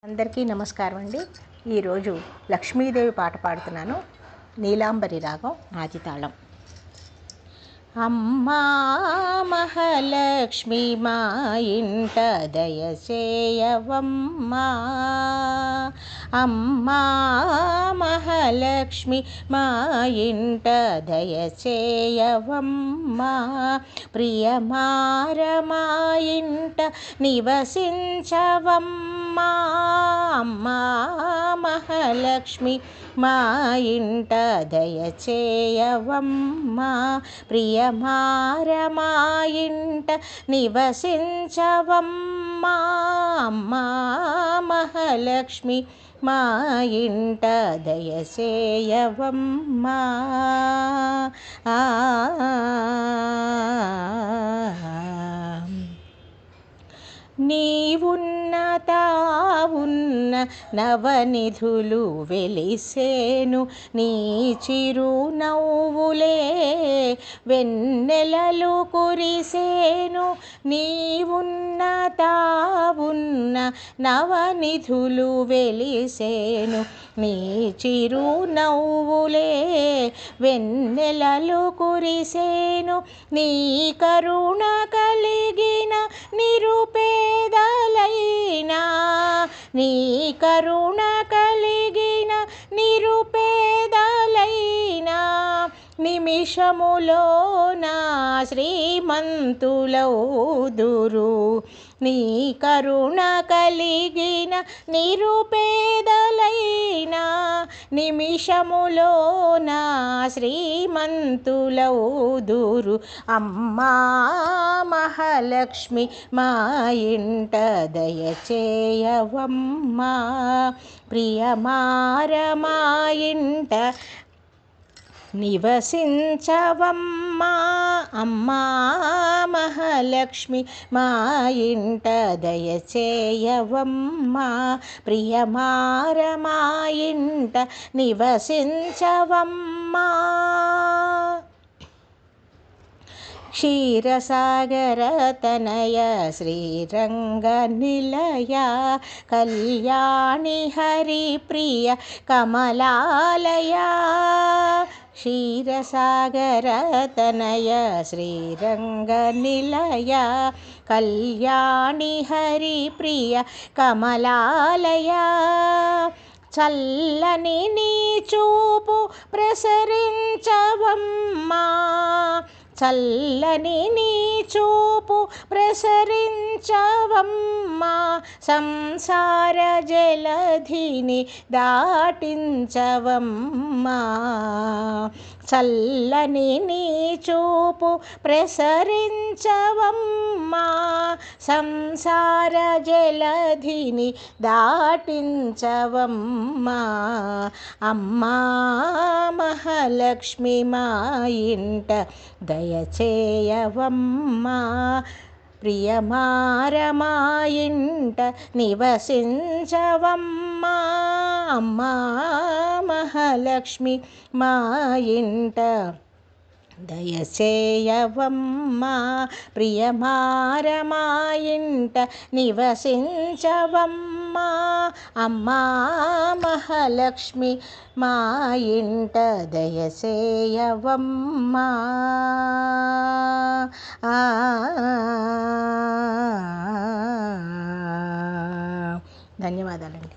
అందరికీ నమస్కారం అండి. ఈరోజు లక్ష్మీదేవి పాట పాడుతున్నాను. నీలాంబరి రాగం ఆదితాళం. అమ్మా మహాలక్ష్మి మా ఇంట దయచేయవమ్మా, అమ్మా మహాలక్ష్మి మా ఇంట దయచేయవమ్మా, ప్రియమార మా ఇంట నివసించవమ్మా, అమ్మా మహాలక్ష్మి మా ఇంట దయచేయవమ్మా, ప్రియమార మా ఇంట నివసించవమ్మా, అమ్మా మహాలక్ష్మి మా ఇంట దయచేయవమ్మా. నీవున్న తావున్న నవనిధులు వెలిసేను, నీ చిరు నవ్వులే వెన్నెలలు కురిసేను, నీవున్న తావున్న నవనిధులు వెలిసేను, నీ చిరు నవ్వులే వెన్నెలలు కురిసేను, నీ కరుణ కలిగిన నిరుపేదలైనా, నీ కరుణ కలిగిన నిరుపేదలైనా నిమిషములోన శ్రీమంతులౌదురు, నీ కరుణ కలిగిన నిరుపేదలైనా నిమిషములోన శ్రీమంతులౌదురు, అమ్మా మహాలక్ష్మి మా ఇంట దయచేయవమ్మా, ప్రియమార మా ఇంట నివసించవమ్మా, అమ్మా మహాలక్ష్మి మా ఇంట దయచేయవమ్మా, ప్రియమార మా ఇంట నివసించవమ్మా. క్షీరసాగర తనయ శ్రీరంగ నిలయ కళ్యాణి హరిప్రియ కమలాలయ, క్షీరసాగర తనయ శ్రీరంగ నిలయ కళ్యాణి హరిప్రియ కమలాలయ, చల్లని నీ చూపు ప్రసరించవమ్మా, చల్లని నీ చూపు ప్రసరించవమ్మా, సంసార జలధిని దాటించవమ్మా, చల్లని నీ చూపు ప్రసరించవమ్మా, సంసార జలధిని దాటించవమ్మా, అమ్మా మహాలక్ష్మి మా ఇంట దయచేయవమ్మా, ప్రియమార మా ఇంట నివసించవమ్మా, అమ్మా మహాలక్ష్మి మా ఇంట దయచేయవమ్మా, ప్రియమార మా ఇంట నివసించవమ్మా, అమ్మా మహాలక్ష్మి మా ఇంట దయచేయవమ్మా. ధన్యవాదాలండి.